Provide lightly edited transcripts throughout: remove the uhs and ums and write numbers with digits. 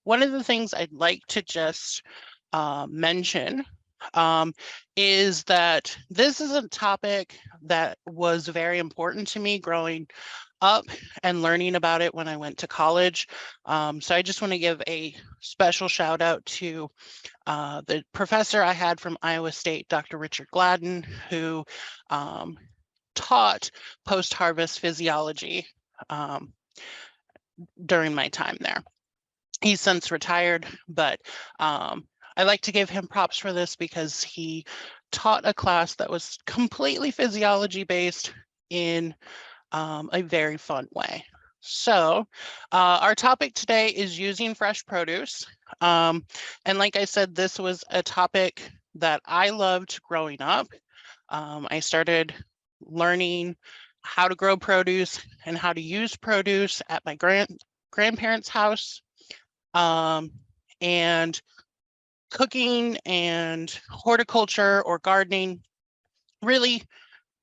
one of the things I'd like to just mention is that this is a topic that was very important to me growing up and learning about it when I went to college. So I just want to give a special shout out to the professor I had from Iowa State, Dr. Richard Gladden, who taught post-harvest physiology during my time there. He's since retired, but I like to give him props for this because he taught a class that was completely physiology based in a very fun way. So our topic today is using fresh produce. And like I said, this was a topic that I loved growing up. I started learning how to grow produce and how to use produce at my grandparents' house. And cooking and horticulture or gardening, really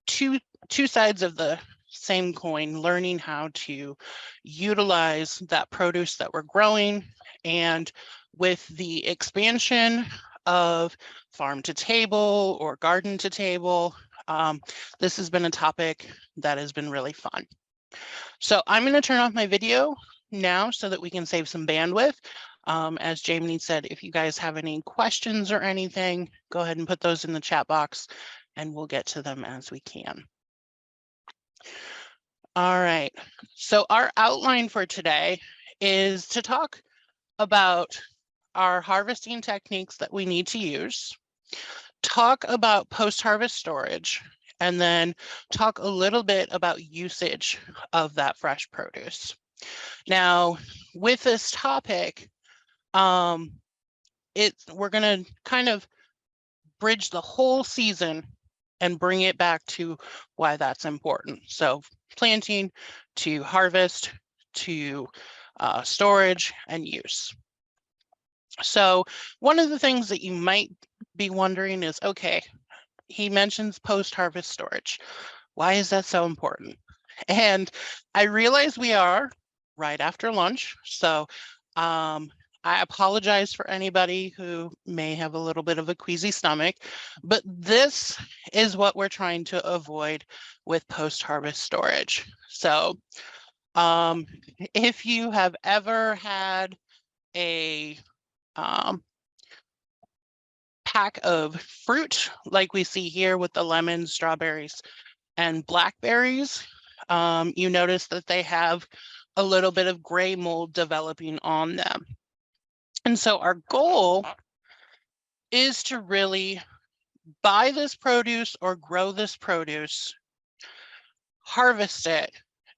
two sides of the same coin, learning how to utilize that produce that we're growing. And with the expansion of farm to table or garden to table, this has been a topic that has been really fun. So I'm going to turn off my video now so that we can save some bandwidth. As Jamie said, if you guys have any questions or anything, go ahead and put those in the chat box and we'll get to them as we can. All right, so our outline for today is to talk about our harvesting techniques that we need to use, talk about post-harvest storage, and then talk a little bit about usage of that fresh produce. Now, with this topic, we're going to kind of bridge the whole season and bring it back to why that's important. So planting to harvest to storage and use. So one of the things that you might be wondering is, okay, he mentions post-harvest storage. Why is that so important? And I realize we are right after lunch. So I apologize for anybody who may have a little bit of a queasy stomach, but this is what we're trying to avoid with post-harvest storage. So if you have ever had a pack of fruit like we see here with the lemons, strawberries, and blackberries, you notice that they have a little bit of gray mold developing on them. And so our goal is to really buy this produce or grow this produce, harvest it,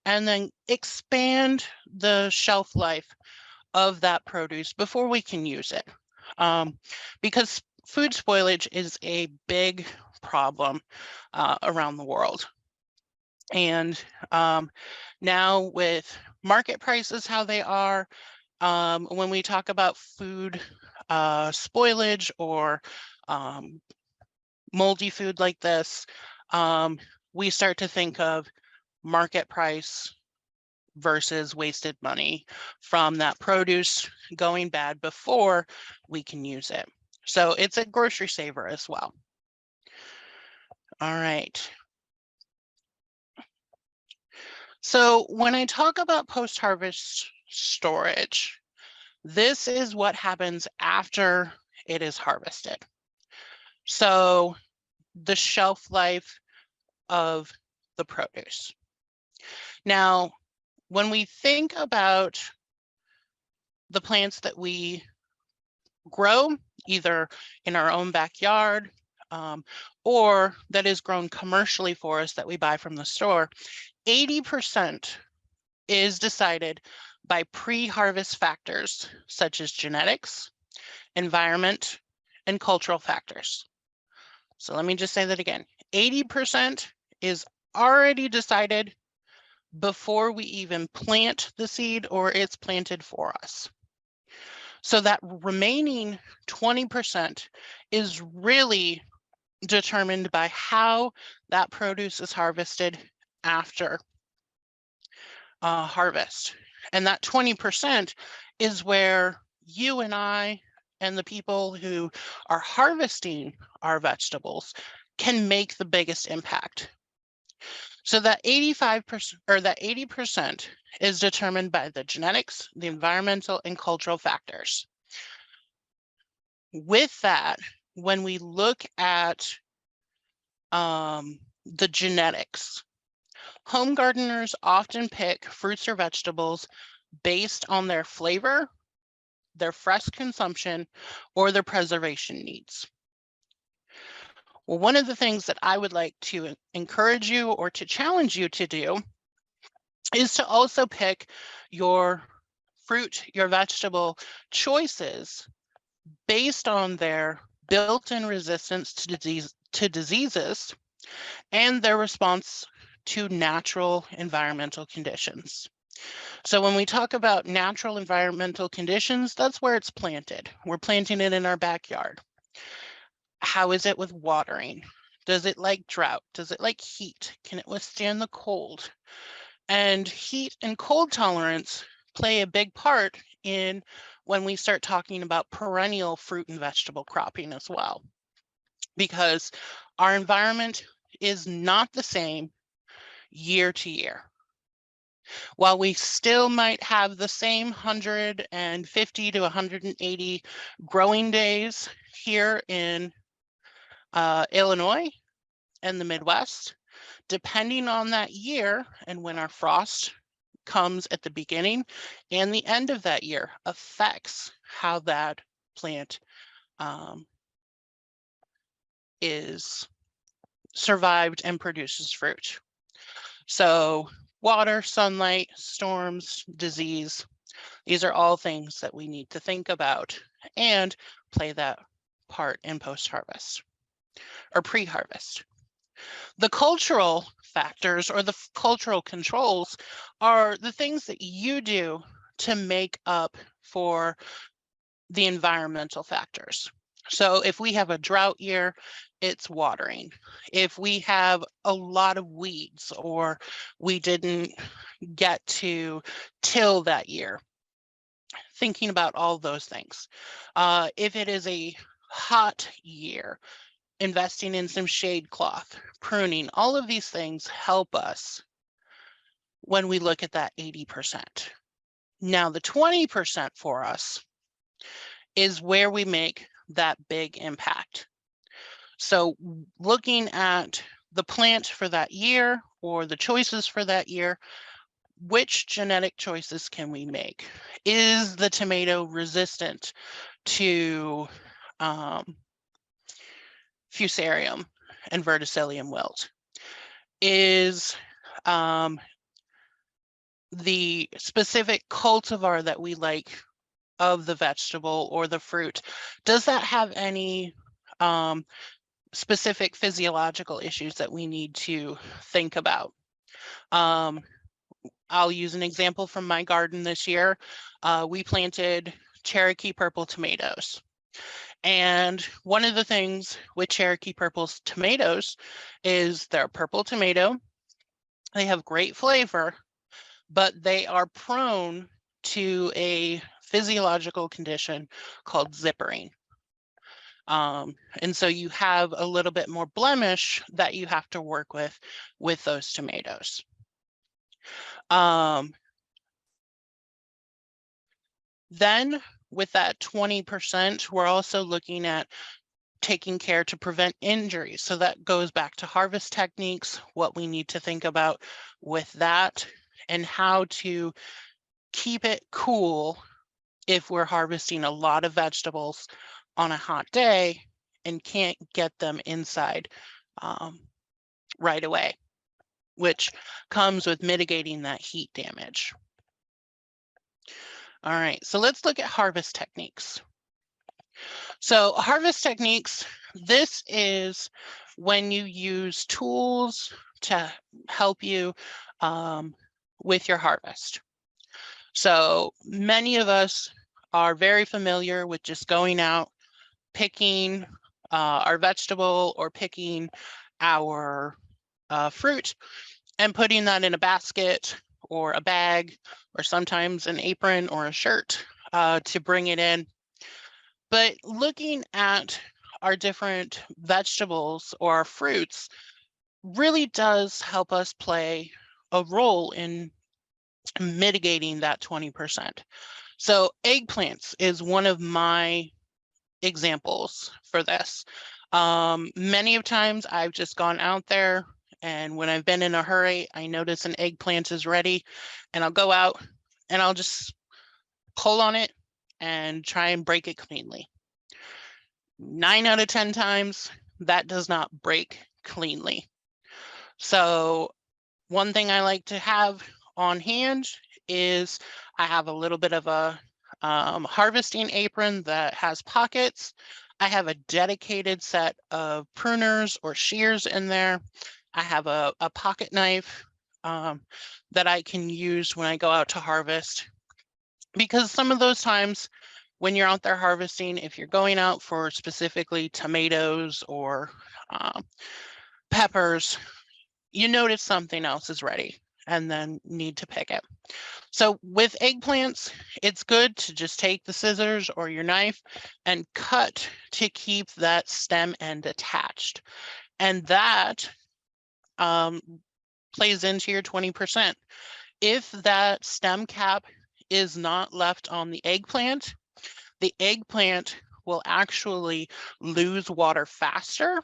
and then expand the shelf life of that produce before we can use it. Because food spoilage is a big problem around the world. And now with market prices how they are, when we talk about food spoilage or moldy food like this, we start to think of market price versus wasted money from that produce going bad before we can use it. So it's a grocery saver as well. All right. So when I talk about post-harvest storage, this is what happens after it is harvested. So the shelf life of the produce. Now, when we think about the plants that we grow, either in our own backyard or that is grown commercially for us that we buy from the store, 80% is decided by pre-harvest factors such as genetics, environment, and cultural factors. So let me just say that again. 80% is already decided before we even plant the seed or it's planted for us. So that remaining 20% is really determined by how that produce is harvested after harvest. And that 20% is where you and I and the people who are harvesting our vegetables can make the biggest impact. So that 85% or that 80% is determined by the genetics, the environmental and cultural factors. With that, when we look at the genetics, home gardeners often pick fruits or vegetables based on their flavor, their fresh consumption, or their preservation needs. Well, one of the things that I would like to encourage you or to challenge you to do is to also pick your fruit, your vegetable choices based on their built-in resistance to diseases and their response to natural environmental conditions. So when we talk about natural environmental conditions, that's where it's planted. We're planting it in our backyard. How is it with watering? Does it like drought? Does it like heat? Can it withstand the cold? And heat and cold tolerance play a big part in when we start talking about perennial fruit and vegetable cropping as well, because our environment is not the same year to year. While we still might have the same 150 to 180 growing days here in Illinois and the Midwest, depending on that year and when our frost comes at the beginning and the end of that year affects how that plant is survived and produces fruit. So water, sunlight, storms, disease, these are all things that we need to think about and play that part in post-harvest or pre-harvest. The cultural factors or the cultural controls are the things that you do to make up for the environmental factors. So if we have a drought year, it's watering. If we have a lot of weeds or we didn't get to till that year, thinking about all those things. If it is a hot year, investing in some shade cloth, pruning, all of these things help us when we look at that 80%. Now the 20% for us is where we make that big impact. So looking at the plant for that year or the choices for that year, which genetic choices can we make? Is the tomato resistant to Fusarium and Verticillium wilt? Is the specific cultivar that we like of the vegetable or the fruit, does that have any specific physiological issues that we need to think about? I'll use an example from my garden this year. We planted Cherokee purple tomatoes. And one of the things with Cherokee purple tomatoes is they're a purple tomato. They have great flavor, but they are prone to a physiological condition called zippering. And so you have a little bit more blemish that you have to work with those tomatoes. Then with that 20%, we're also looking at taking care to prevent injuries. So that goes back to harvest techniques, what we need to think about with that, and how to keep it cool if we're harvesting a lot of vegetables on a hot day and can't get them inside right away, which comes with mitigating that heat damage. All right, so let's look at harvest techniques. So harvest techniques, this is when you use tools to help you with your harvest. So many of us are very familiar with just going out, picking our vegetable or picking our fruit and putting that in a basket or a bag or sometimes an apron or a shirt to bring it in. But looking at our different vegetables or our fruits really does help us play a role in mitigating that 20%. So eggplants is one of my examples for this. Many of times I've just gone out there, and when I've been in a hurry, I notice an eggplant is ready, and I'll go out and I'll just pull on it and try and break it cleanly. 9 out of 10 times, that does not break cleanly. So one thing I like to have on hand is I have a little bit of a harvesting apron that has pockets. I have a dedicated set of pruners or shears in there. I have a pocket knife that I can use when I go out to harvest, because some of those times when you're out there harvesting, if you're going out for specifically tomatoes or peppers, you notice something else is ready and then need to pick it. So with eggplants, it's good to just take the scissors or your knife and cut to keep that stem end attached. And that plays into your 20%. If that stem cap is not left on the eggplant will actually lose water faster,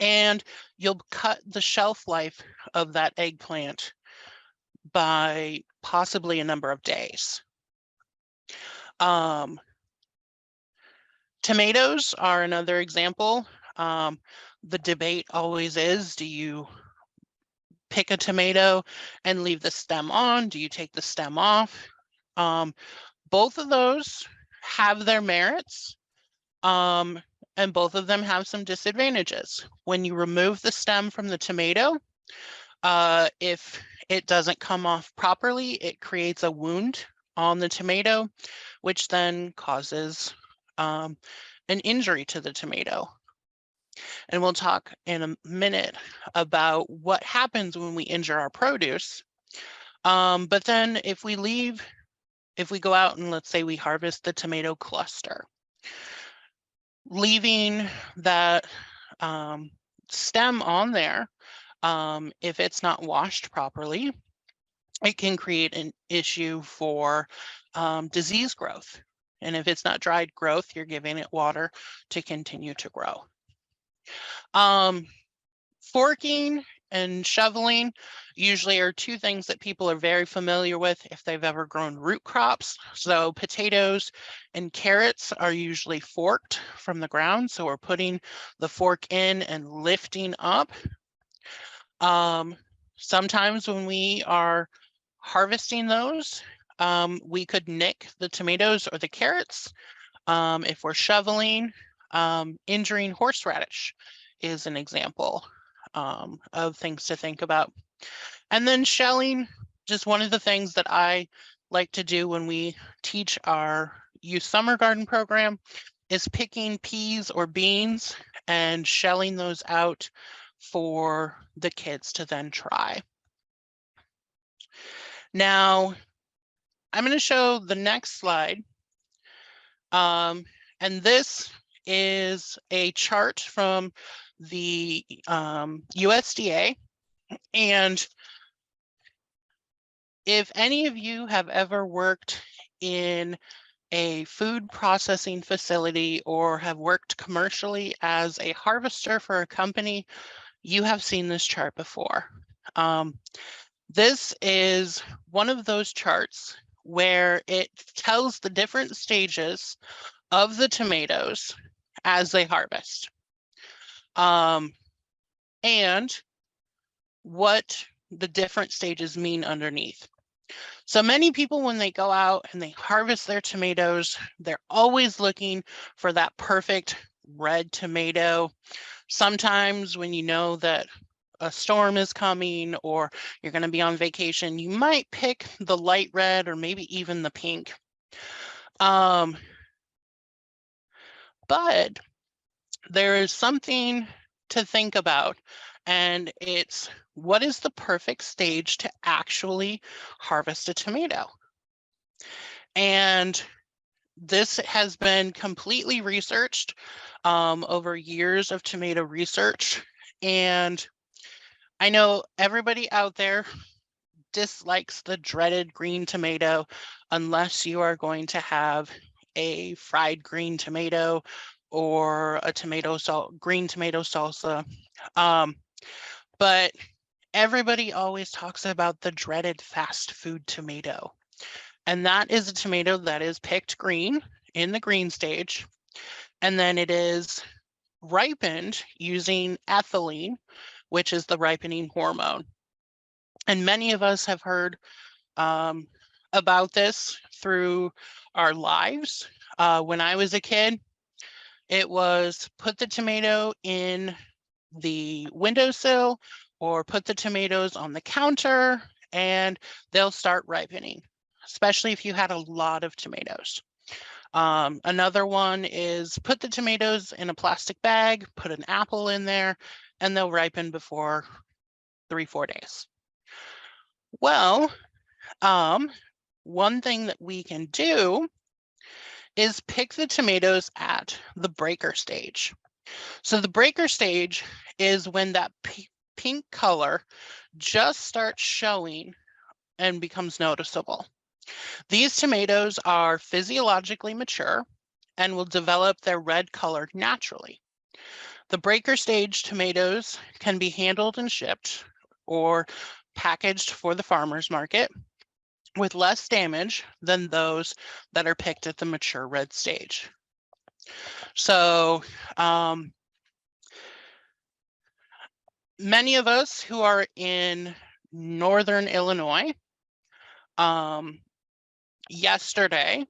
and you'll cut the shelf life of that eggplant by possibly a number of days. Tomatoes are another example. The debate always is, do you pick a tomato and leave the stem on? Do you take the stem off? Both of those have their merits, and both of them have some disadvantages. When you remove the stem from the tomato, if it doesn't come off properly, it creates a wound on the tomato, which then causes an injury to the tomato. And we'll talk in a minute about what happens when we injure our produce. But then if we go out and let's say we harvest the tomato cluster, leaving that stem on there, if it's not washed properly, it can create an issue for disease growth. And if it's not dried growth, you're giving it water to continue to grow. Forking and shoveling usually are two things that people are very familiar with if they've ever grown root crops. So potatoes and carrots are usually forked from the ground. So we're putting the fork in and lifting up. Sometimes when we are harvesting those, we could nick the tomatoes or the carrots. If we're shoveling, injuring horseradish is an example of things to think about. And then shelling, just one of the things that I like to do when we teach our youth summer garden program is picking peas or beans and shelling those out for the kids to then try. Now, I'm going to show the next slide. And this is a chart from the USDA. And if any of you have ever worked in a food processing facility or have worked commercially as a harvester for a company, you have seen this chart before. This is one of those charts where it tells the different stages of the tomatoes as they harvest, and what the different stages mean underneath. So many people, when they go out and they harvest their tomatoes, they're always looking for that perfect red tomato. Sometimes when you know that a storm is coming or you're going to be on vacation, you might pick the light red or maybe even the pink. But there is something to think about, and it's what is the perfect stage to actually harvest a tomato? And this has been completely researched over years of tomato research. And I know everybody out there dislikes the dreaded green tomato unless you are going to have a fried green tomato or a green tomato salsa. But everybody always talks about the dreaded fast food tomato. And that is a tomato that is picked green in the green stage. And then it is ripened using ethylene, which is the ripening hormone. And many of us have heard about this through our lives. When I was a kid, it was put the tomato in the windowsill or put the tomatoes on the counter and they'll start ripening, especially if you had a lot of tomatoes. Another one is put the tomatoes in a plastic bag, put an apple in there, and they'll ripen before 3-4 days. Well, one thing that we can do is pick the tomatoes at the breaker stage. So the breaker stage is when that pink color just starts showing and becomes noticeable. These tomatoes are physiologically mature and will develop their red color naturally. The breaker stage tomatoes can be handled and shipped or packaged for the farmer's market with less damage than those that are picked at the mature red stage. So many of us who are in Northern Illinois yesterday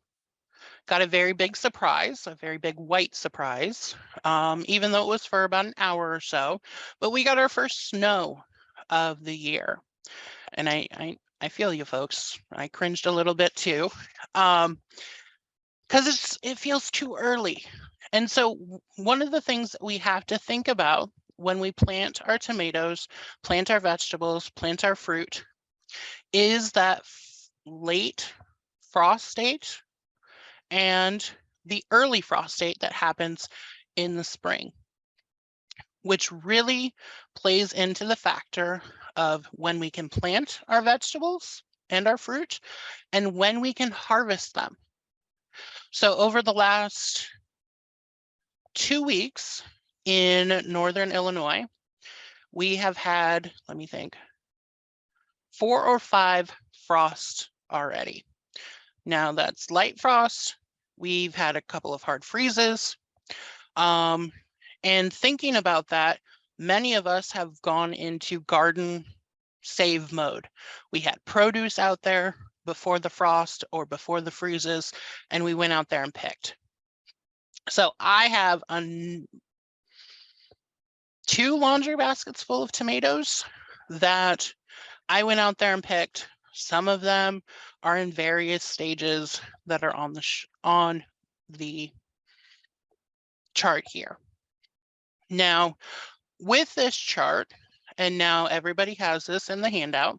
got a very big surprise, a very big white surprise, even though it was for about an hour or so, but we got our first snow of the year. And I feel you folks, I cringed a little bit too, because it feels too early. And so one of the things that we have to think about when we plant our tomatoes, plant our vegetables, plant our fruit, is that late frost state and the early frost state that happens in the spring, which really plays into the factor of when we can plant our vegetables and our fruit and when we can harvest them. So over the last 2 weeks in Northern Illinois, we have had, let me think, 4 or 5 frosts already. Now that's light frost. We've had a couple of hard freezes. And thinking about that, many of us have gone into garden save mode. We had produce out there before the frost or before the freezes, and we went out there and picked. So I have 2 laundry baskets full of tomatoes that I went out there and picked. Some of them are in various stages that are on the chart here. Now, with this chart, and now everybody has this in the handout,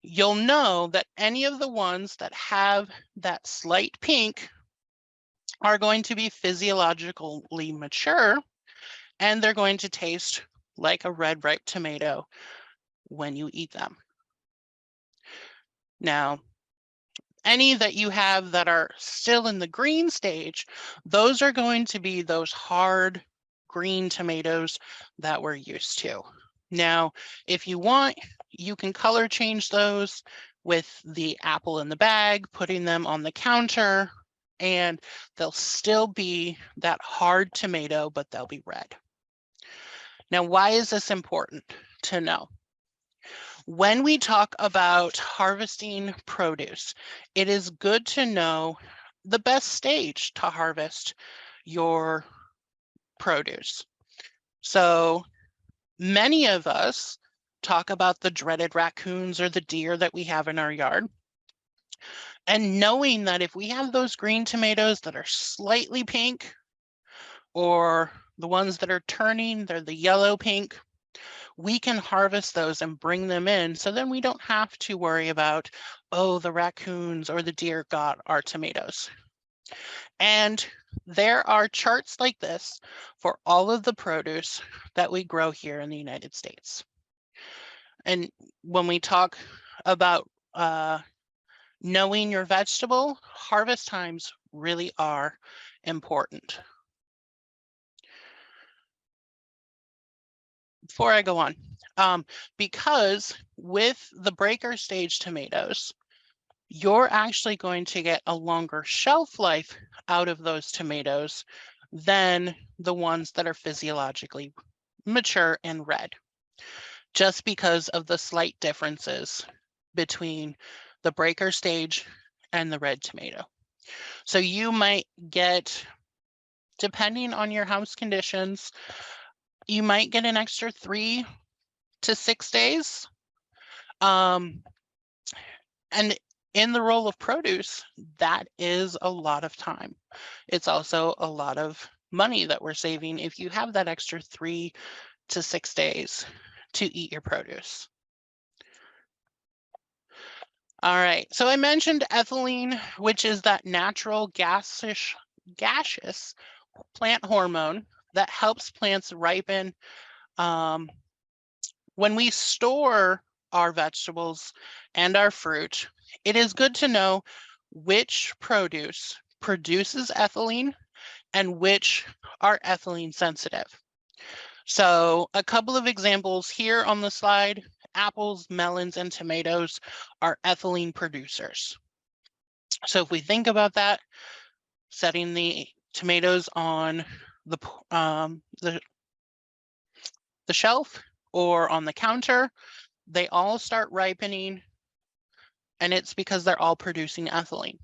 you'll know that any of the ones that have that slight pink are going to be physiologically mature, and they're going to taste like a red ripe tomato when you eat them. Now, any that you have that are still in the green stage, those are going to be those hard green tomatoes that we're used to. Now, if you want, you can color change those with the apple in the bag, putting them on the counter, and they'll still be that hard tomato, but they'll be red. Now, why is this important to know? When we talk about harvesting produce, it is good to know the best stage to harvest your produce. So many of us talk about the dreaded raccoons or the deer that we have in our yard. And knowing that if we have those green tomatoes that are slightly pink, or the ones that are turning, they're the yellow pink, we can harvest those and bring them in, so then we don't have to worry about, oh, the raccoons or the deer got our tomatoes. And there are charts like this for all of the produce that we grow here in the United States. And when we talk about knowing your vegetable, harvest times really are important. Before I go on, because with the breaker stage tomatoes, you're actually going to get a longer shelf life out of those tomatoes than the ones that are physiologically mature and red, just because of the slight differences between the breaker stage and the red tomato. So you might get, depending on your house conditions, you might get an extra 3 to 6 days. And in the role of produce, that is a lot of time. It's also a lot of money that we're saving if you have that extra 3 to 6 days to eat your produce. All right, so I mentioned ethylene, which is that natural gaseous plant hormone that helps plants ripen. When we store our vegetables and our fruit, it is good to know which produce produces ethylene and which are ethylene sensitive. So a couple of examples here on the slide: apples, melons, and tomatoes are ethylene producers. So if we think about that, setting the tomatoes on the shelf or on the counter, they all start ripening, and it's because they're all producing ethylene.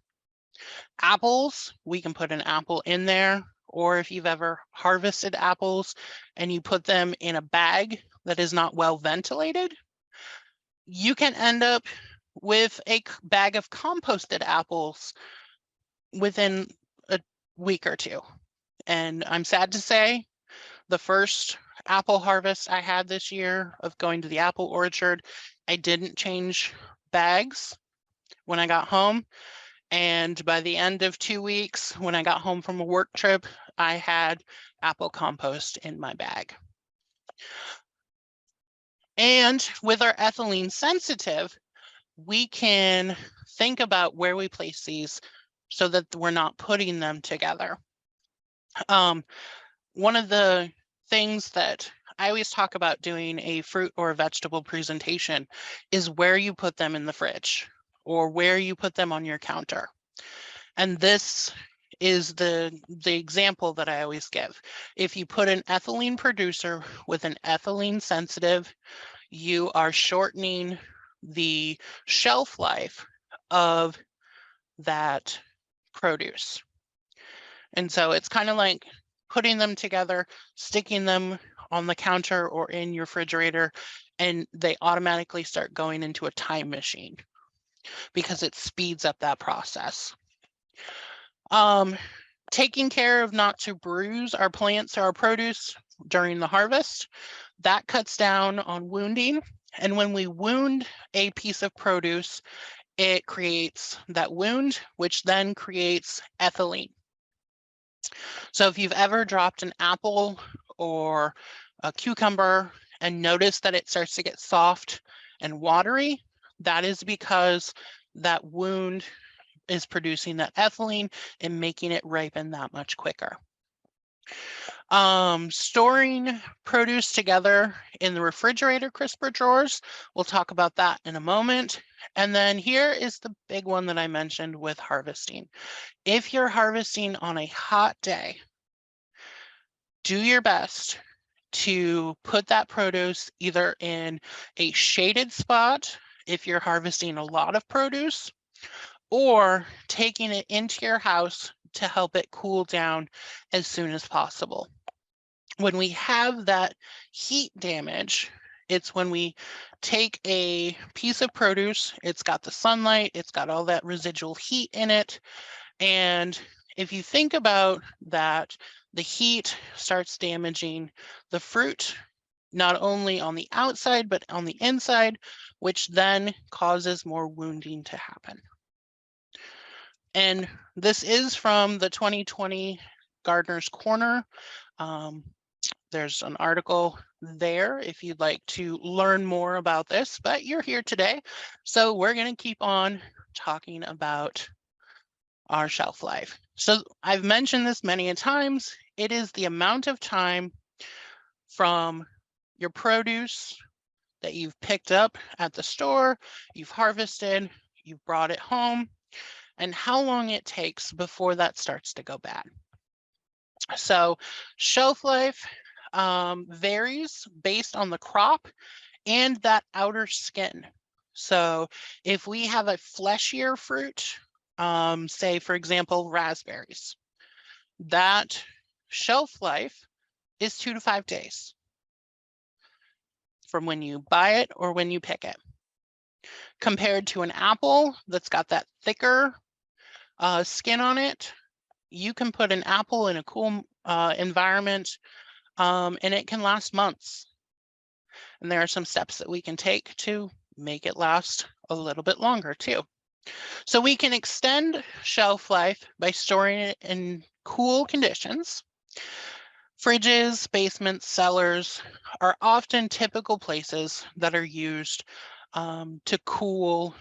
Apples, we can put an apple in there, or if you've ever harvested apples and you put them in a bag that is not well ventilated, you can end up with a bag of composted apples within a week or two. And I'm sad to say, the first apple harvest I had this year of going to the apple orchard, I didn't change bags when I got home. And by the end of 2 weeks, when I got home from a work trip, I had apple compost in my bag. And with our ethylene sensitive, we can think about where we place these so that we're not putting them together. One of the things that I always talk about doing a fruit or a vegetable presentation is where you put them in the fridge or where you put them on your counter. And this is the example that I always give. If you put an ethylene producer with an ethylene sensitive, you are shortening the shelf life of that produce. And so it's kind of like putting them together, sticking them on the counter or in your refrigerator, and they automatically start going into a time machine because it speeds up that process. Taking care of not to bruise our plants or our produce during the harvest, that cuts down on wounding. And when we wound a piece of produce, it creates that wound, which then creates ethylene. So if you've ever dropped an apple or a cucumber and noticed that it starts to get soft and watery, that is because that wound is producing that ethylene and making it ripen that much quicker. Storing produce together in the refrigerator crisper drawers, we'll talk about that in a moment. And then here is the big one that I mentioned with harvesting. If you're harvesting on a hot day, do your best to put that produce either in a shaded spot if you're harvesting a lot of produce, or taking it into your house to help it cool down as soon as possible. When we have that heat damage, it's when we take a piece of produce, it's got the sunlight, it's got all that residual heat in it. And if you think about that, the heat starts damaging the fruit, not only on the outside, but on the inside, which then causes more wounding to happen. And this is from the 2020 Gardener's Corner. There's an article there if you'd like to learn more about this, but you're here today. So we're going to keep on talking about our shelf life. So I've mentioned this many a times. It is the amount of time from your produce that you've picked up at the store, you've harvested, you've brought it home, and how long it takes before that starts to go bad. So shelf life varies based on the crop and that outer skin. So if we have a fleshier fruit, say for example, raspberries, that shelf life is 2 to 5 days from when you buy it or when you pick it. Compared to an apple that's got that thicker skin on it, you can put an apple in a cool environment and it can last months. And there are some steps that we can take to make it last a little bit longer too. So we can extend shelf life by storing it in cool conditions. Fridges, basements, cellars are often typical places that are used to cool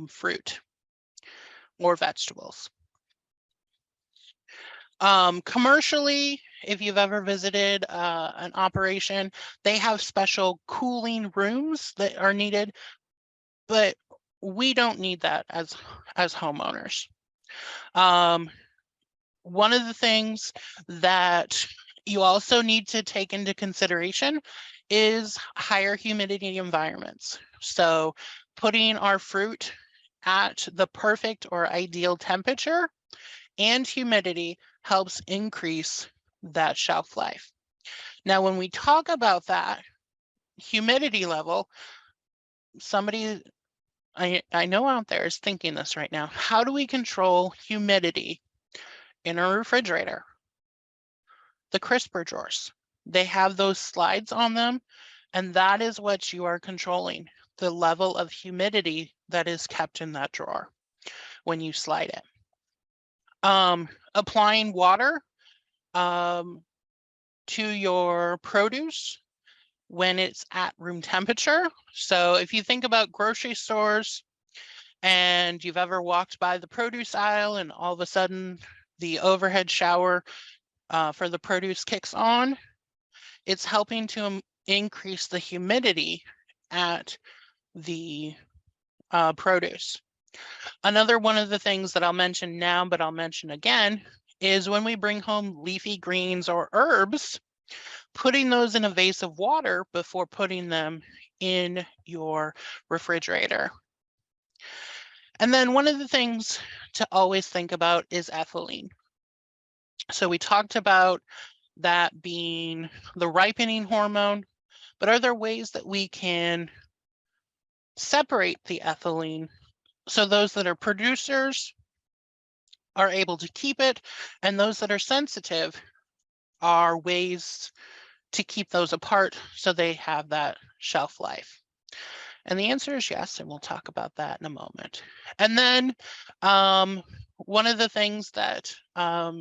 fruit or vegetables. Commercially, if you've ever visited an operation, they have special cooling rooms that are needed, but we don't need that as homeowners. One of the things that you also need to take into consideration is higher humidity environments. So putting our fruit at the perfect or ideal temperature and humidity helps increase that shelf life. Now, when we talk about that humidity level, somebody I know out there is thinking this right now. How do we control humidity in a refrigerator? The crisper drawers, they have those slides on them, and that is what you are controlling, the level of humidity that is kept in that drawer when you slide it. Applying water to your produce when it's at room temperature. So if you think about grocery stores and you've ever walked by the produce aisle and all of a sudden the overhead shower for the produce kicks on, it's helping to increase the humidity at the produce. Another one of the things that I'll mention now, but I'll mention again, is when we bring home leafy greens or herbs, putting those in a vase of water before putting them in your refrigerator. And then one of the things to always think about is ethylene. So we talked about that being the ripening hormone, but are there ways that we can separate the ethylene so those that are producers are able to keep it and those that are sensitive are ways to keep those apart so they have that shelf life? And the answer is yes, and we'll talk about that in a moment. And then one of the things that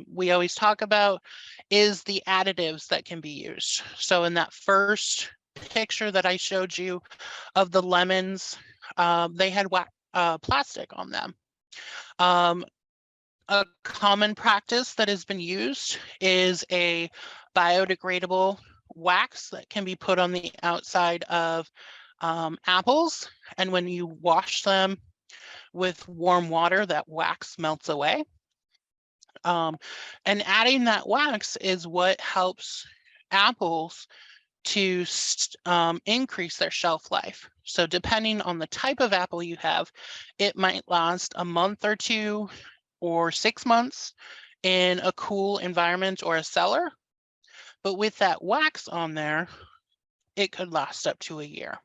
we always talk about is the additives that can be used. So in that first picture that I showed you of the lemons, they had plastic on them. A common practice that has been used is a biodegradable wax that can be put on the outside of apples, and when you wash them with warm water, that wax melts away. And adding that wax is what helps apples to increase their shelf life. So depending on the type of apple you have, it might last a month or 2 or 6 months in a cool environment or a cellar. But with that wax on there, it could last up to a year.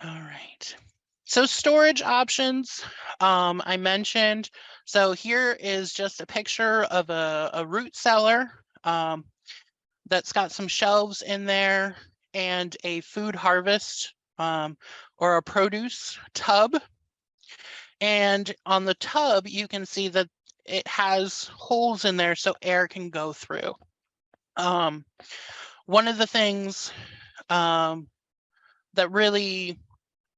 All right. So storage options, I mentioned. So here is just a picture of a root cellar. that's got some shelves in there and a food harvest or a produce tub. And on the tub, you can see that it has holes in there so air can go through. One of the things that really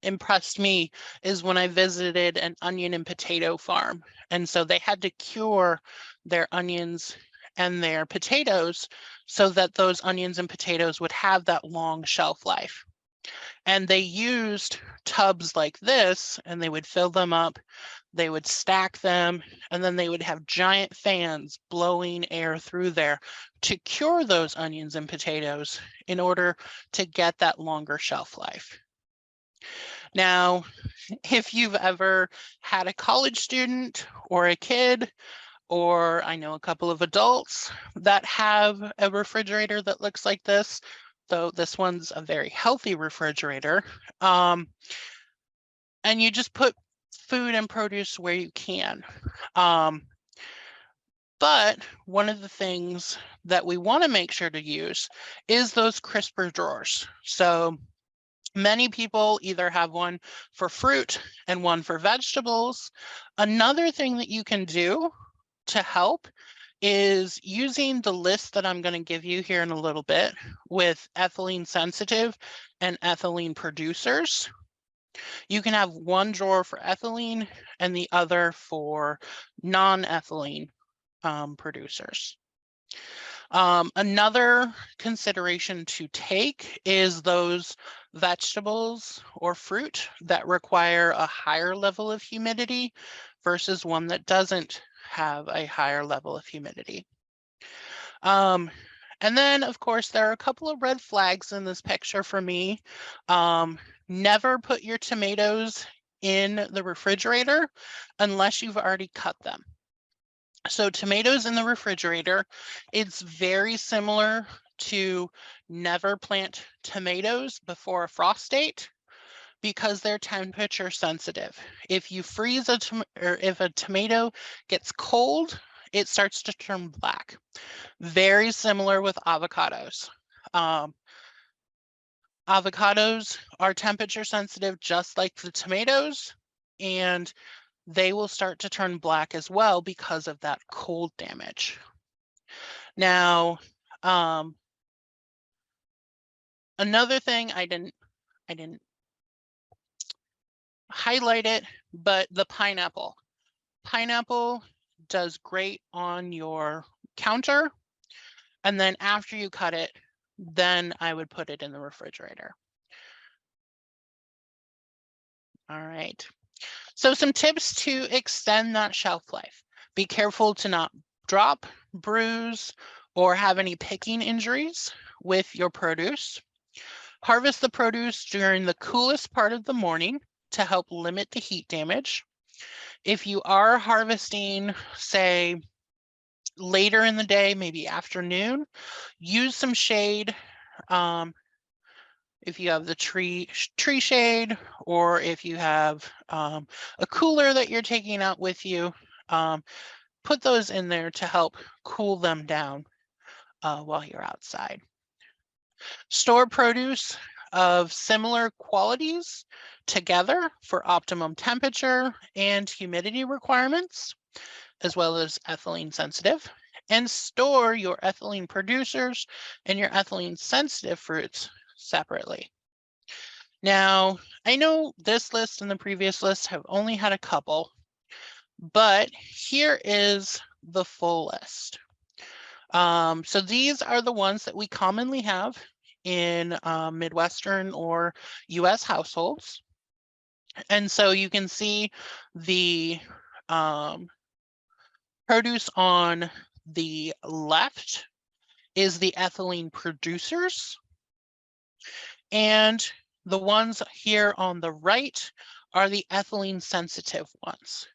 impressed me is when I visited an onion and potato farm. And so they had to cure their onions and their potatoes so that those onions and potatoes would have that long shelf life. And they used tubs like this, and they would fill them up, they would stack them, and then they would have giant fans blowing air through there to cure those onions and potatoes in order to get that longer shelf life. Now, if you've ever had a college student or a kid, or I know a couple of adults that have a refrigerator that looks like this, though this one's a very healthy refrigerator, and you just put food and produce where you can. But one of the things that we want to make sure to use is those crisper drawers. So many people either have one for fruit and one for vegetables. Another thing that you can do to help is using the list that I'm going to give you here in a little bit with ethylene sensitive and ethylene producers. You can have one drawer for ethylene and the other for non-ethylene producers. Another consideration to take is those vegetables or fruit that require a higher level of humidity versus one that doesn't have a higher level of humidity. And then, of course, there are a couple of red flags in this picture for me. Never put your tomatoes in the refrigerator unless you've already cut them. So tomatoes in the refrigerator, it's very similar to never plant tomatoes before a frost date because they're temperature sensitive. If you freeze or if a tomato gets cold, it starts to turn black. Very similar with avocados. Avocados are temperature sensitive just like the tomatoes, and they will start to turn black as well because of that cold damage. Now, another thing I didn't highlight it, but the pineapple. Pineapple does great on your counter. And then after you cut it, then I would put it in the refrigerator. All right. So some tips to extend that shelf life. Be careful to not drop, bruise, or have any picking injuries with your produce. Harvest the produce during the coolest part of the morning to help limit the heat damage. If you are harvesting, say, later in the day, maybe afternoon, use some shade. If you have the tree shade, or if you have a cooler that you're taking out with you, put those in there to help cool them down while you're outside. Store produce of similar qualities together for optimum temperature and humidity requirements, as well as ethylene sensitive, and store your ethylene producers and your ethylene sensitive fruits separately. Now, I know this list and the previous list have only had a couple, but here is the full list. So these are the ones that we commonly have in Midwestern or US households. And so you can see the produce on the left is the ethylene producers. And the ones here on the right are the ethylene sensitive ones.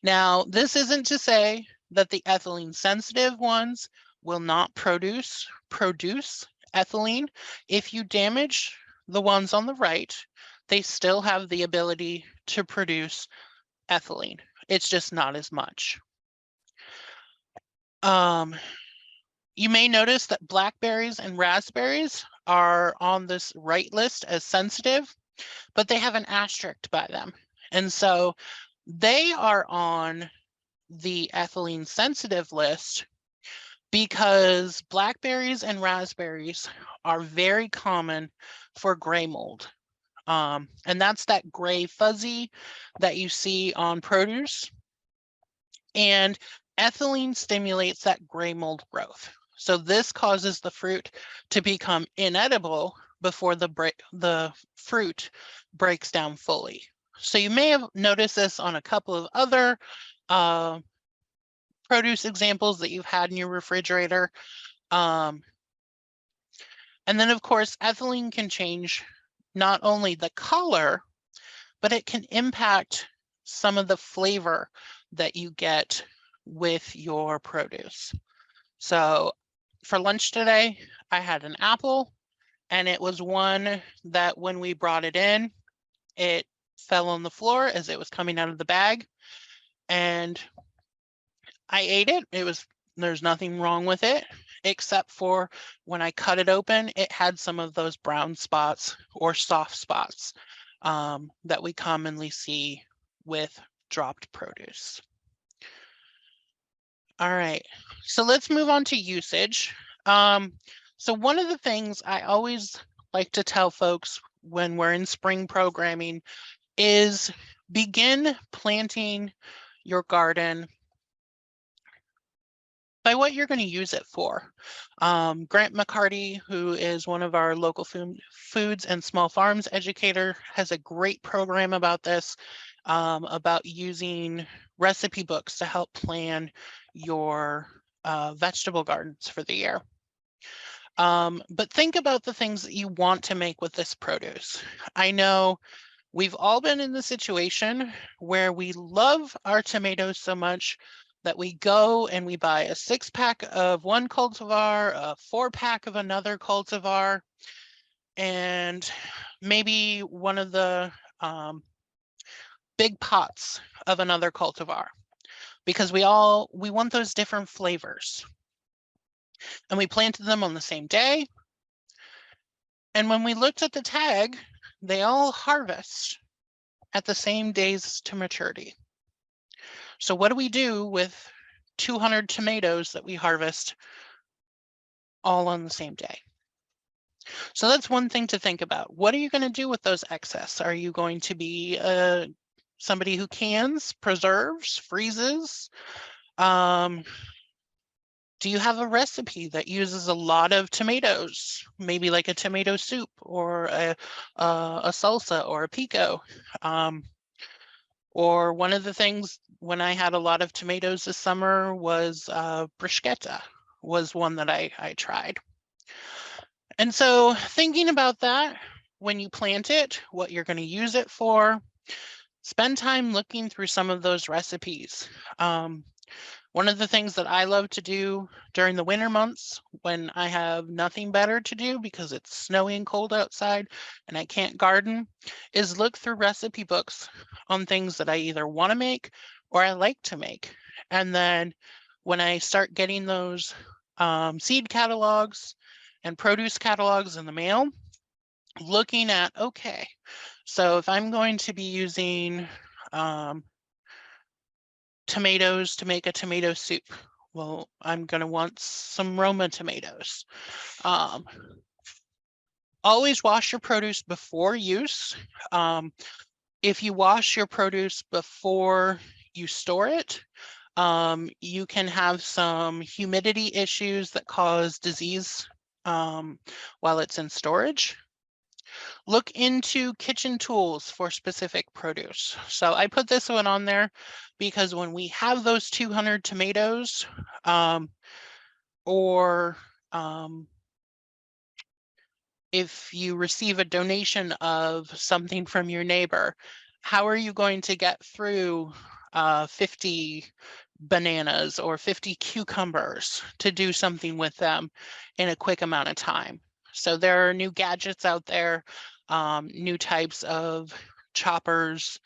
Now, this isn't to say that the ethylene sensitive ones will not produce ethylene. If you damage the ones on the right, they still have the ability to produce ethylene. It's just not as much. You may notice that blackberries and raspberries are on this right list as sensitive, but they have an asterisk by them. And so they are on the ethylene sensitive list because blackberries and raspberries are very common for gray mold. And that's that gray fuzzy that you see on produce. And ethylene stimulates that gray mold growth. So this causes the fruit to become inedible before the fruit breaks down fully. So you may have noticed this on a couple of other produce examples that you've had in your refrigerator. And then of course, ethylene can change not only the color, but it can impact some of the flavor that you get with your produce. So for lunch today, I had an apple, and it was one that when we brought it in, it fell on the floor as it was coming out of the bag, and I ate it. There's nothing wrong with it, except for when I cut it open, it had some of those brown spots or soft spots that we commonly see with dropped produce. All right, so let's move on to usage. So one of the things I always like to tell folks when we're in spring programming is begin planting your garden by what you're going to use it for. Grant McCarty, who is one of our local foods and small farms educator, has a great program about this, about using recipe books to help plan your vegetable gardens for the year. But think about the things that you want to make with this produce. I know we've all been in the situation where we love our tomatoes so much that we go and we buy a 6-pack of one cultivar, a 4-pack of another cultivar, and maybe one of the big pots of another cultivar, because we want those different flavors. And we planted them on the same day. And when we looked at the tag, they all harvest at the same days to maturity. So what do we do with 200 tomatoes that we harvest all on the same day? So that's one thing to think about. What are you going to do with those excess? Are you going to be somebody who cans, preserves, freezes? Do you have a recipe that uses a lot of tomatoes, maybe like a tomato soup or a salsa or a pico? Or one of the things when I had a lot of tomatoes this summer was bruschetta was one that I tried. And so thinking about that, when you plant it, what you're going to use it for, spend time looking through some of those recipes. One of the things that I love to do during the winter months when I have nothing better to do because it's snowy and cold outside and I can't garden is look through recipe books on things that I either want to make or I like to make. And then when I start getting those seed catalogs and produce catalogs in the mail, looking at, okay, so if I'm going to be using tomatoes to make a tomato soup, well, I'm going to want some Roma tomatoes. Always wash your produce before use. If you wash your produce before you store it, you can have some humidity issues that cause disease while it's in storage. Look into kitchen tools for specific produce. So I put this one on there because when we have those 200 tomatoes, or if you receive a donation of something from your neighbor, how are you going to get through 50 bananas or 50 cucumbers to do something with them in a quick amount of time? So there are new gadgets out there, new types of choppers.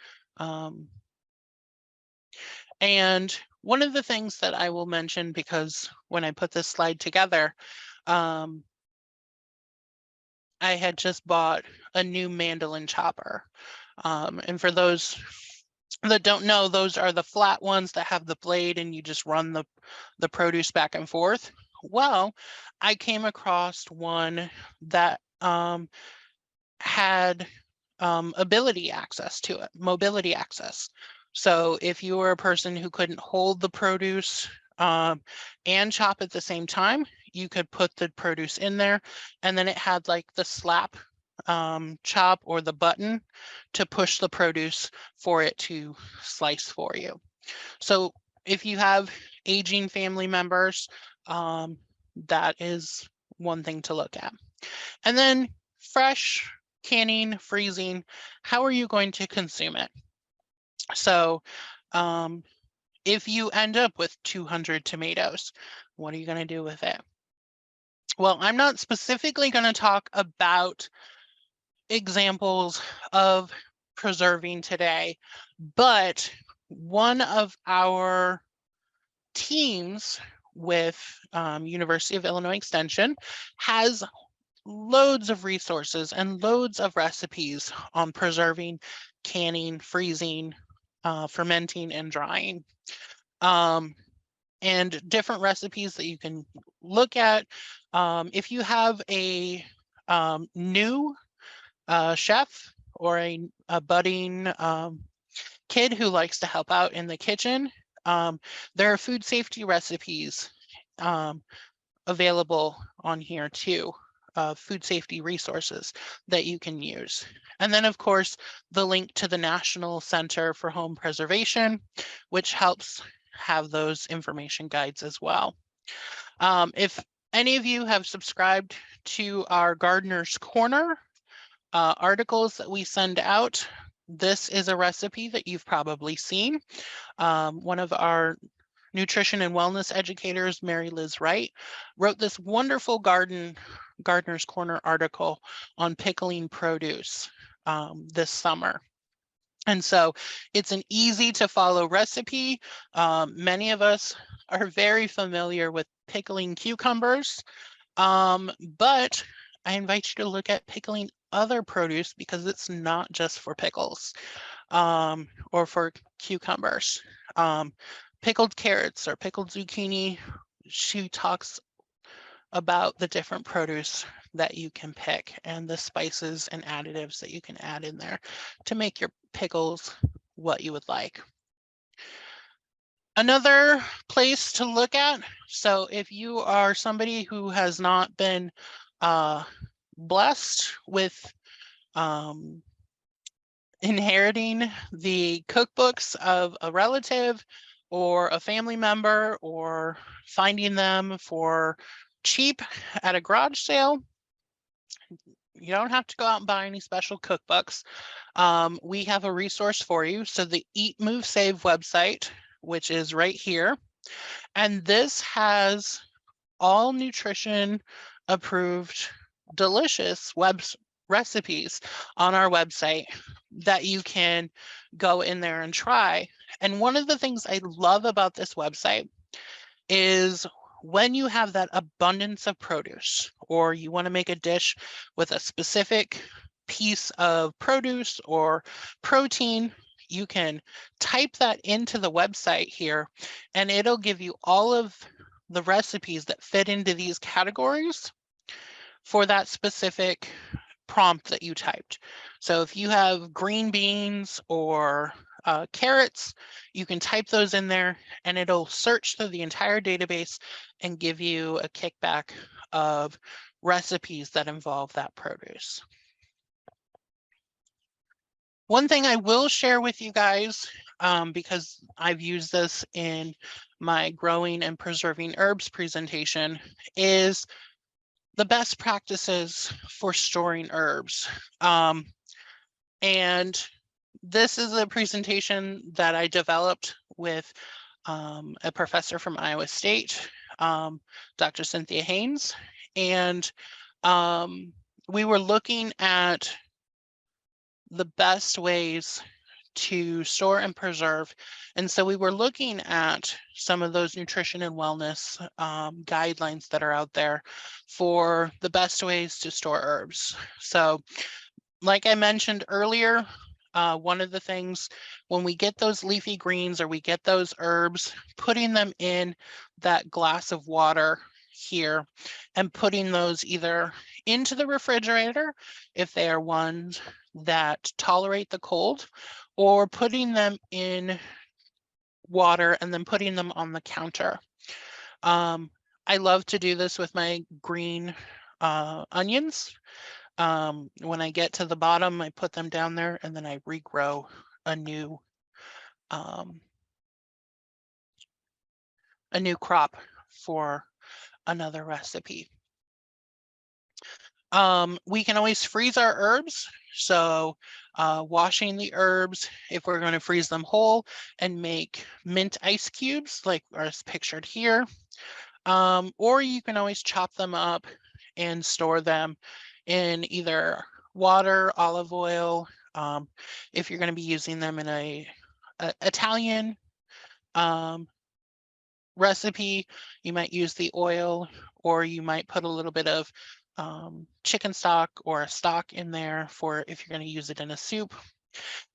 And one of the things that I will mention, because when I put this slide together, I had just bought a new mandolin chopper. And for those that don't know, those are the flat ones that have the blade and you just run the produce back and forth. Well, I came across one that had ability access to it, mobility access. So if you were a person who couldn't hold the produce and chop at the same time, you could put the produce in there, and then it had like the slap chop or the button to push the produce for it to slice for you. So if you have aging family members, that is one thing to look at. And then fresh, canning, freezing, how are you going to consume it? So if you end up with 200 tomatoes, what are you going to do with it? Well, I'm not specifically going to talk about examples of preserving today, but one of our teams with University of Illinois Extension has loads of resources and loads of recipes on preserving, canning, freezing, fermenting, and drying. And different recipes that you can look at. If you have a new chef or a budding kid who likes to help out in the kitchen, there are food safety recipes available on here too. Food safety resources that you can use. And then of course, the link to the National Center for Home Preservation, which helps have those information guides as well. If any of you have subscribed to our Gardener's Corner articles that we send out, this is a recipe that you've probably seen. One of our nutrition and wellness educators, Mary Liz Wright, wrote this wonderful Gardener's Corner article on pickling produce this summer. And so it's an easy to follow recipe. Many of us are very familiar with pickling cucumbers, but I invite you to look at pickling other produce because it's not just for pickles or for cucumbers. Pickled carrots or pickled zucchini, she talks about the different produce that you can pick and the spices and additives that you can add in there to make your pickles what you would like. Another place to look at, so if you are somebody who has not been blessed with inheriting the cookbooks of a relative or a family member or finding them for cheap at a garage sale, you don't have to go out and buy any special cookbooks. We have a resource for you. So the Eat, Move, Save website, which is right here. And this has all nutrition approved, delicious recipes on our website that you can go in there and try. And one of the things I love about this website is when you have that abundance of produce, or you want to make a dish with a specific piece of produce or protein, you can type that into the website here, and it'll give you all of the recipes that fit into these categories for that specific prompt that you typed. So if you have green beans or carrots, you can type those in there and it'll search through the entire database and give you a kickback of recipes that involve that produce. One thing I will share with you guys, because I've used this in my growing and preserving herbs presentation, is the best practices for storing herbs. And this is a presentation that I developed with a professor from Iowa State, Dr. Cynthia Haynes. And we were looking at the best ways to store and preserve. And so we were looking at some of those nutrition and wellness guidelines that are out there for the best ways to store herbs. So like I mentioned earlier, one of the things when we get those leafy greens or we get those herbs, putting them in that glass of water here and putting those either into the refrigerator if they are ones that tolerate the cold, or putting them in water and then putting them on the counter. I love to do this with my green onions. When I get to the bottom, I put them down there and then I regrow a new crop for another recipe. We can always freeze our herbs. So washing the herbs, if we're going to freeze them whole, and make mint ice cubes like as pictured here. Or you can always chop them up and store them in either water, olive oil. If you're going to be using them in a Italian recipe, you might use the oil, or you might put a little bit of chicken stock or a stock in there for if you're going to use it in a soup.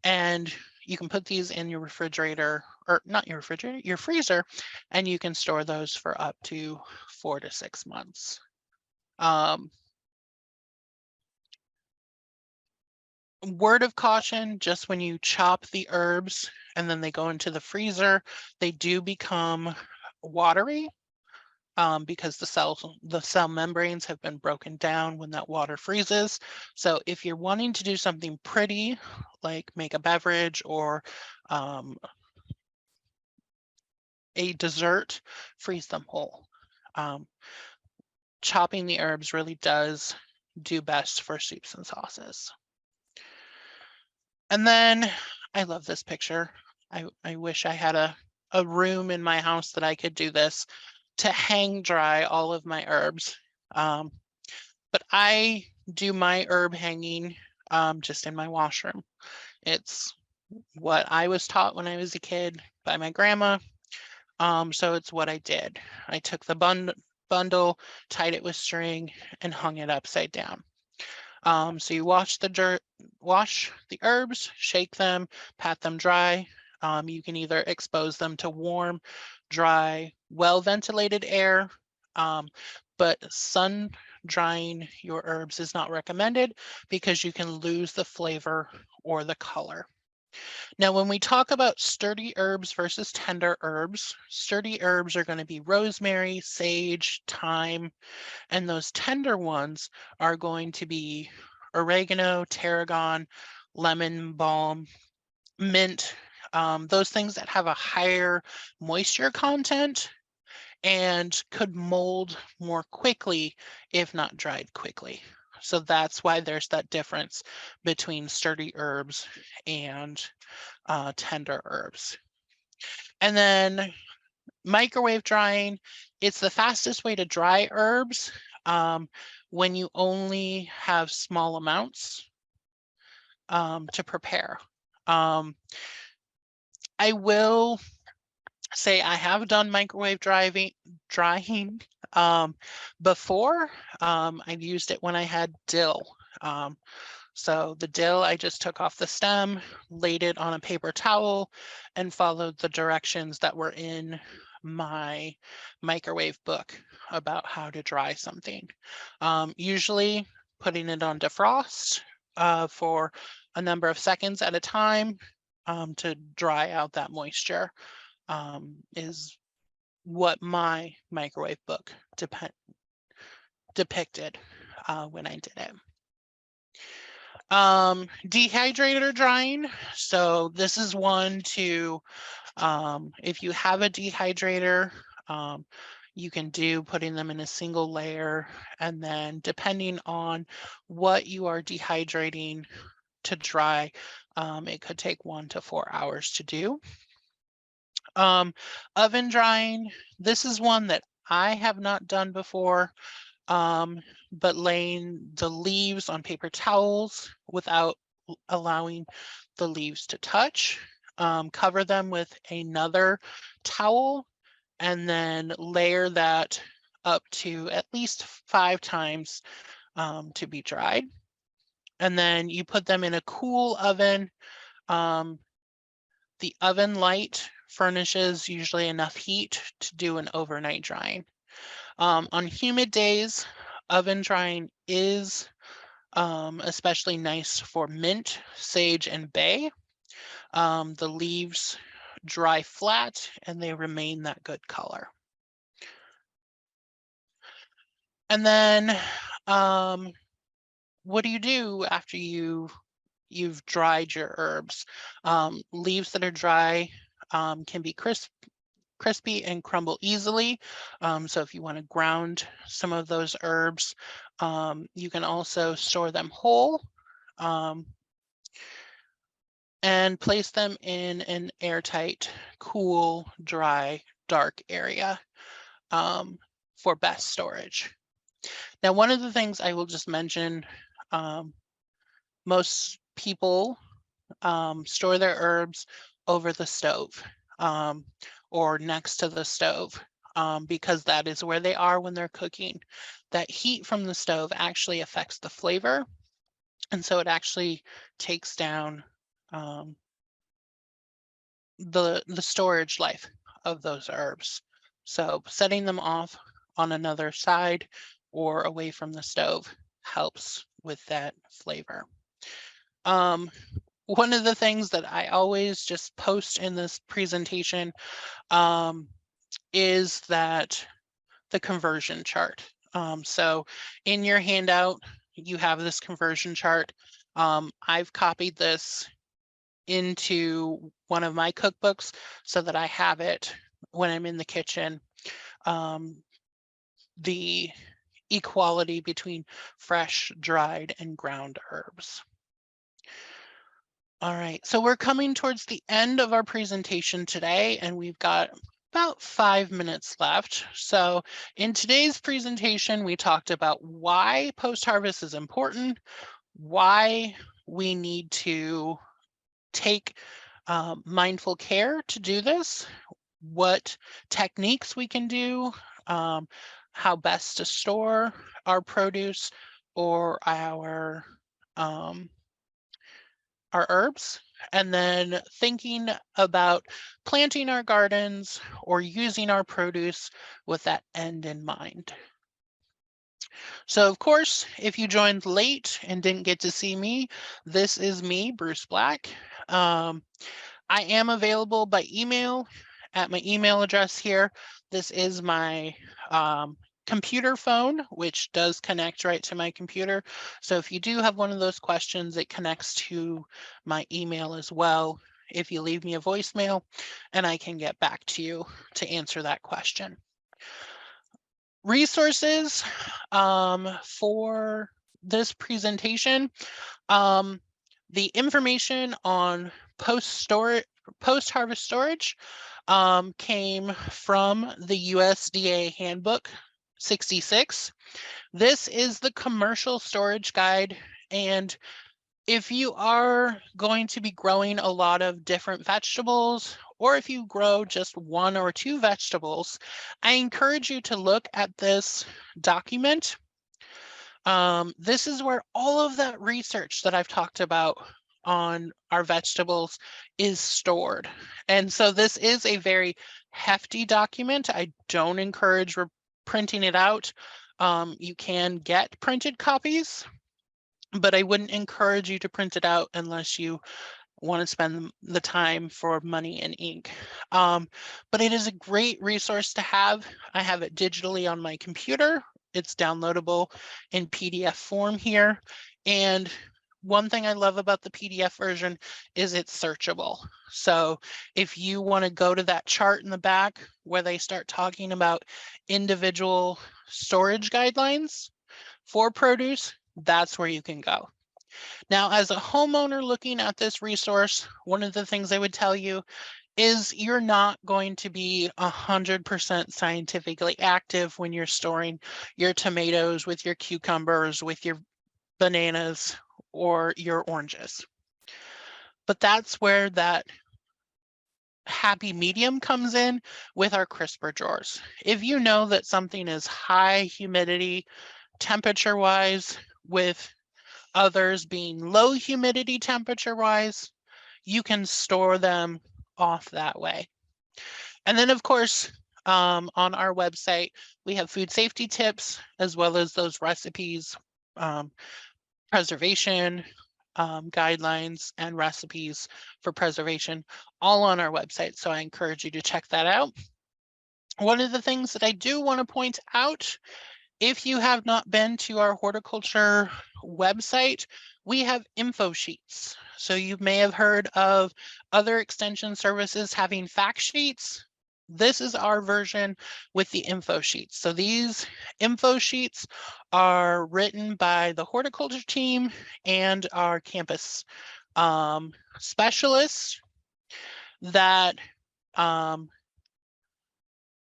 And you can put these in your refrigerator, or not your refrigerator, your freezer, and you can store those for up to 4 to 6 months. Word of caution, just when you chop the herbs and then they go into the freezer, they do become watery because the cell membranes have been broken down when that water freezes. So if you're wanting to do something pretty, like make a beverage or a dessert, freeze them whole. Chopping the herbs really does do best for soups and sauces. And then I love this picture. I wish I had a room in my house that I could do this, to hang dry all of my herbs. But I do my herb hanging just in my washroom. It's what I was taught when I was a kid by my grandma. So it's what I did. I took the bundle, tied it with string, and hung it upside down. So you wash the herbs, shake them, pat them dry. You can either expose them to warm, dry, well-ventilated air, but sun drying your herbs is not recommended because you can lose the flavor or the color. Now, when we talk about sturdy herbs versus tender herbs, sturdy herbs are going to be rosemary, sage, thyme, and those tender ones are going to be oregano, tarragon, lemon balm, mint, those things that have a higher moisture content and could mold more quickly if not dried quickly. So that's why there's that difference between sturdy herbs and tender herbs. And then microwave drying, it's the fastest way to dry herbs when you only have small amounts to prepare. I will say I have done microwave drying before. I used it when I had dill. So the dill, I just took off the stem, laid it on a paper towel, and followed the directions that were in my microwave book about how to dry something. Usually putting it on defrost for a number of seconds at a time to dry out that moisture is what my microwave book depicted when I did it. Dehydrator drying. So this is one to, if you have a dehydrator, you can do putting them in a single layer, and then depending on what you are dehydrating to dry, it could take 1 to 4 hours to do. Oven drying, this is one that I have not done before, but laying the leaves on paper towels without allowing the leaves to touch. Cover them with another towel and then layer that up to at least 5 times to be dried. And then you put them in a cool oven. The oven light furnishes usually enough heat to do an overnight drying. On humid days, oven drying is especially nice for mint, sage, and bay. The leaves dry flat and they remain that good color. And then what do you do after you've dried your herbs? Leaves that are dry can be crispy and crumble easily. So if you want to ground some of those herbs, you can also store them whole and place them in an airtight, cool, dry, dark area for best storage. Now, one of the things I will just mention, most people store their herbs over the stove or next to the stove because that is where they are when they're cooking. That heat from the stove actually affects the flavor. And so it actually takes down the storage life of those herbs. So setting them off on another side or away from the stove helps with that flavor. One of the things that I always just post in this presentation is that the conversion chart. So in your handout, you have this conversion chart. I've copied this into one of my cookbooks so that I have it when I'm in the kitchen. The equality between fresh, dried, and ground herbs. All right, so we're coming towards the end of our presentation today, and we've got about 5 minutes left. So in today's presentation, we talked about why post-harvest is important, why we need to take mindful care to do this, what techniques we can do, how best to store our produce or our herbs, and then thinking about planting our gardens or using our produce with that end in mind. So of course, if you joined late and didn't get to see me, this is me, Bruce Black. I am available by email at my email address here. This is my computer phone, which does connect right to my computer. So if you do have one of those questions, it connects to my email as well. If you leave me a voicemail, and I can get back to you to answer that question. Resources for this presentation. The information on post-harvest storage came from the USDA Handbook 66. This is the commercial storage guide, and if you are going to be growing a lot of different vegetables, or if you grow just 1 or 2 vegetables, I encourage you to look at this document. This is where all of that research that I've talked about on our vegetables is stored. And so this is a very hefty document. I don't encourage printing it out. You can get printed copies, but I wouldn't encourage you to print it out unless you want to spend the time for money and ink. But it is a great resource to have. I have it digitally on my computer. It's downloadable in PDF form here. And one thing I love about the PDF version is it's searchable. So if you want to go to that chart in the back where they start talking about individual storage guidelines for produce, that's where you can go. Now, as a homeowner looking at this resource, one of the things I would tell you is you're not going to be 100% scientifically active when you're storing your tomatoes with your cucumbers, with your bananas, or your oranges. But that's where that happy medium comes in with our crisper drawers. If you know that something is high humidity temperature wise, with others being low humidity temperature wise, you can store them off that way. And then of course, on our website, we have food safety tips, as well as those recipes, preservation guidelines and recipes for preservation, all on our website. So I encourage you to check that out. One of the things that I do want to point out, if you have not been to our horticulture website, we have info sheets. So you may have heard of other extension services having fact sheets. This is our version with the info sheets. So these info sheets are written by the horticulture team and our campus specialists that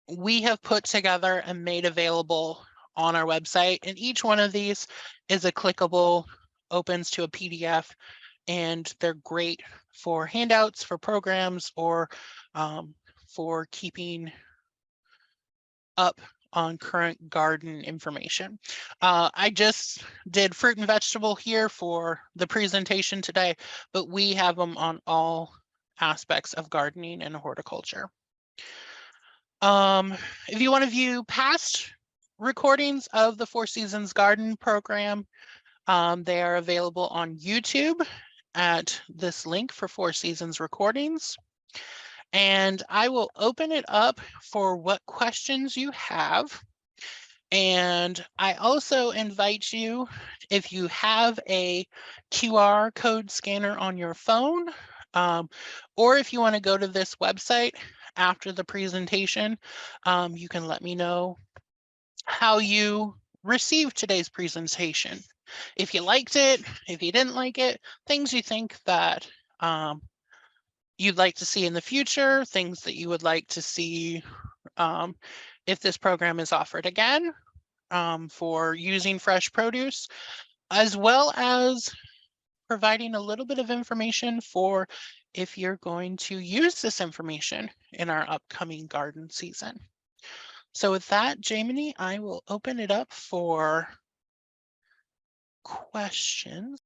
we have put together and made available on our website. And each one of these is a clickable, opens to a PDF, and they're great for handouts, for programs, or for keeping up on current garden information. I just did fruit and vegetable here for the presentation today, but we have them on all aspects of gardening and horticulture. If you want to view past recordings of the Four Seasons Garden program, they are available on YouTube at this link for Four Seasons recordings. And I will open it up for what questions you have. And I also invite you, if you have a QR code scanner on your phone, or if you want to go to this website after the presentation, you can let me know how you received today's presentation. If you liked it, if you didn't like it, things you think that you'd like to see in the future, things that you would like to see if this program is offered again for using fresh produce, as well as providing a little bit of information for if you're going to use this information in our upcoming garden season. So with that, Jamie, I will open it up for questions.